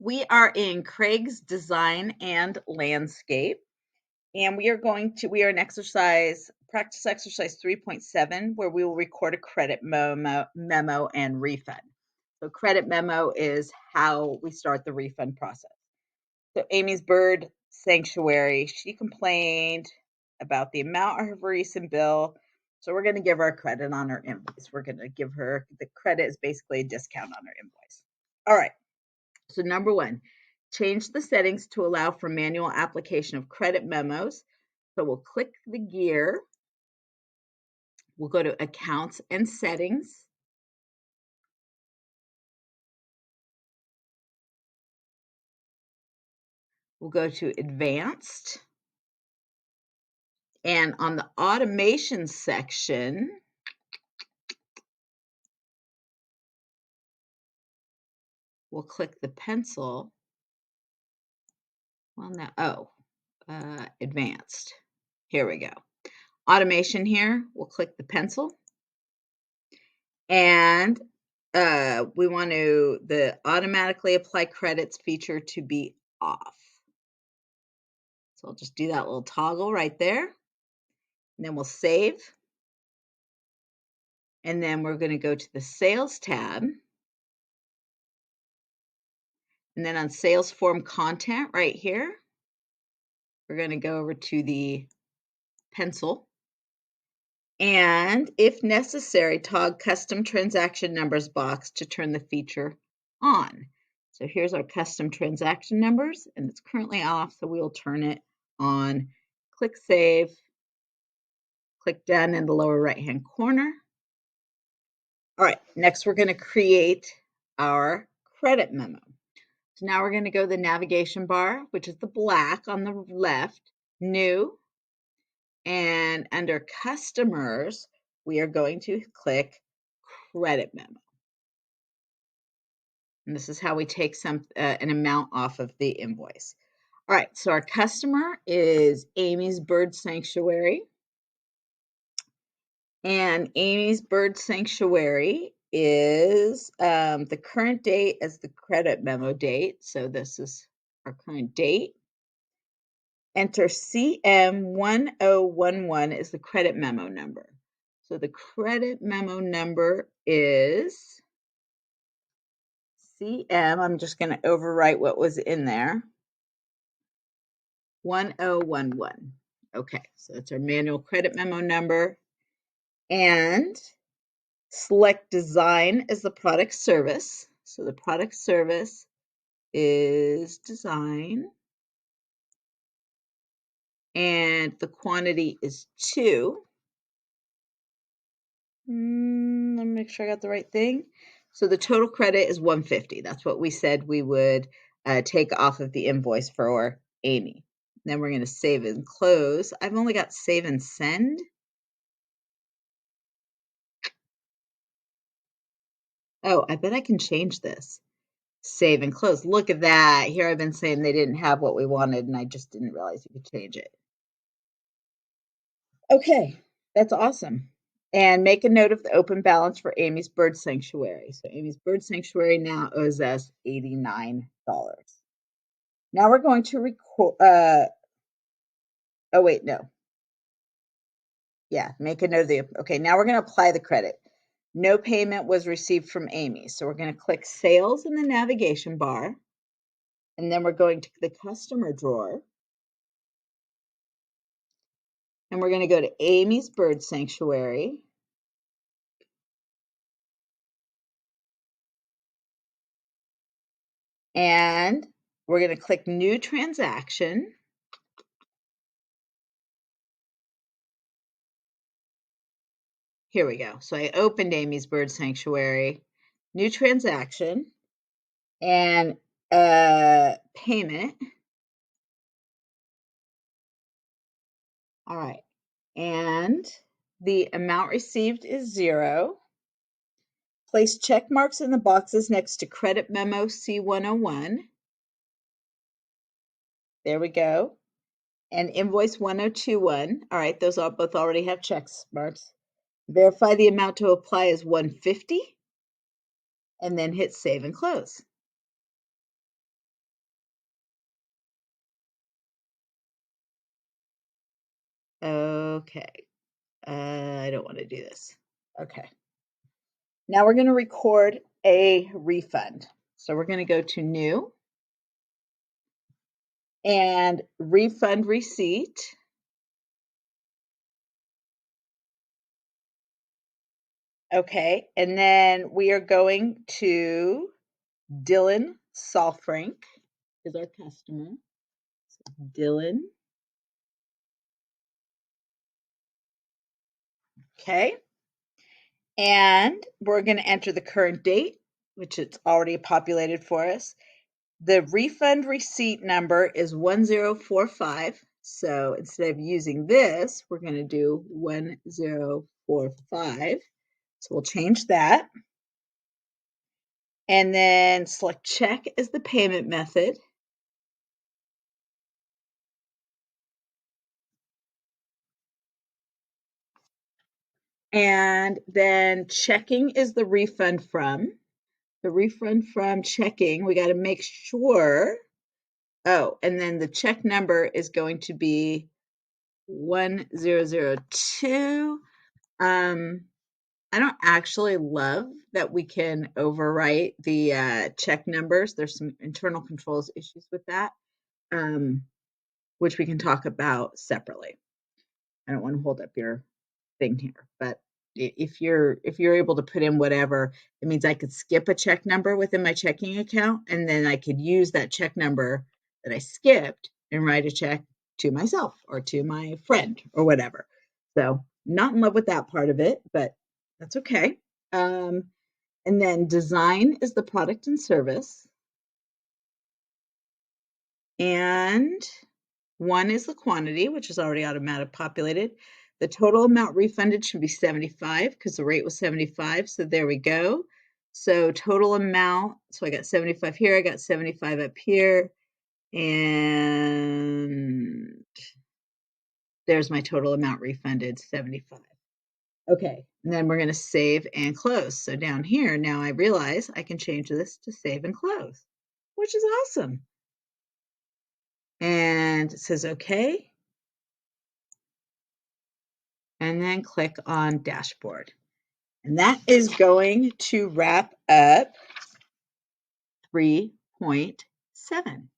We are in Craig's Design and Landscape, and we are in practice exercise 3.7, where we will record a credit memo and refund. So credit memo is how we start the refund process. So Amy's Bird Sanctuary, she complained about the amount of her recent bill. So we're going to give her a credit on her invoice. We're going to give her the credit is basically a discount on her invoice. All right. So number one, change the settings to allow for manual application of credit memos. So we'll click the gear. We'll go to Accounts and Settings. We'll go to Advanced. And on the Automation section, we'll click the pencil. Well, now, Advanced. Here we go. Automation here, we'll click the pencil. And we want the automatically apply credits feature to be off. So I'll just do that little toggle right there. And then we'll save. And then we're going to go to the Sales tab. And then on Sales Form Content right here, we're going to go over to the pencil. And if necessary, toggle Custom Transaction Numbers box to turn the feature on. So here's our custom transaction numbers, and it's currently off, so we'll turn it on. Click Save. Click Done in the lower right-hand corner. All right, next we're going to create our credit memo. So now we're going to go to the navigation bar, which is the black on the left, New, and under Customers, we are going to click Credit Memo. And this is how we take an amount off of the invoice. All right, so our customer is Amy's Bird Sanctuary. And Amy's Bird Sanctuary is the current date as the credit memo date. So this is our current date. Enter CM1011 is the credit memo number. So the credit memo number is CM. I'm just going to overwrite what was in there. 1011. Okay, so that's our manual credit memo number. And select Design as the product service. So the product service is Design. And the quantity is 2. Let me make sure I got the right thing. So the total credit is $150. That's what we said we would take off of the invoice for Amy. Then we're going to save and close. I've only got save and send. Oh, I bet I can change this. Save and close. Look at that. Here I've been saying they didn't have what we wanted, and I just didn't realize you could change it. Okay, that's awesome. And make a note of the open balance for Amy's Bird Sanctuary. So Amy's Bird Sanctuary now owes us $89. Now we're going to record, oh wait, no. Yeah, make a note of okay, now we're going to apply the credit. No payment was received from Amy. So we're going to click Sales in the navigation bar. And then we're going to the customer drawer. And we're going to go to Amy's Bird Sanctuary. And we're going to click New Transaction. Here we go. So I opened Amy's Bird Sanctuary, New Transaction, and payment. All right. And the amount received is 0. Place check marks in the boxes next to Credit Memo C101. There we go. And Invoice 1021. All right, those both already have check marks. Verify the amount to apply is $150. And then hit Save and Close. Okay. I don't want to do this. Okay. Now we're going to record a refund. So we're going to go to New and Refund Receipt. Okay. And then we are going to Dylan Salfrank is our customer. So Dylan. Okay. And we're going to enter the current date, which it's already populated for us. The refund receipt number is 1045. So instead of using this, we're going to do 1045. So we'll change that. And then select check as the payment method. And then checking is the refund from. The refund from checking, we got to make sure. Oh, and then the check number is going to be 1002. I don't actually love that we can overwrite the check numbers. There's some internal controls issues with that, which we can talk about separately. I don't want to hold up your thing here, but if you're able to put in whatever, it means I could skip a check number within my checking account, and then I could use that check number that I skipped and write a check to myself or to my friend or whatever. So not in love with that part of it, but that's okay. Um, and then design is the product and service. And one is the quantity, which is already automatic populated. The total amount refunded should be 75 because the rate was 75. So there we go. So total amount, so I got 75 here, I got 75 up here, and there's my total amount refunded, 75. Okay, and then we're going to save and close. So down here, now I realize I can change this to save and close, which is awesome. And it says okay. And then click on dashboard. And that is going to wrap up 3.7.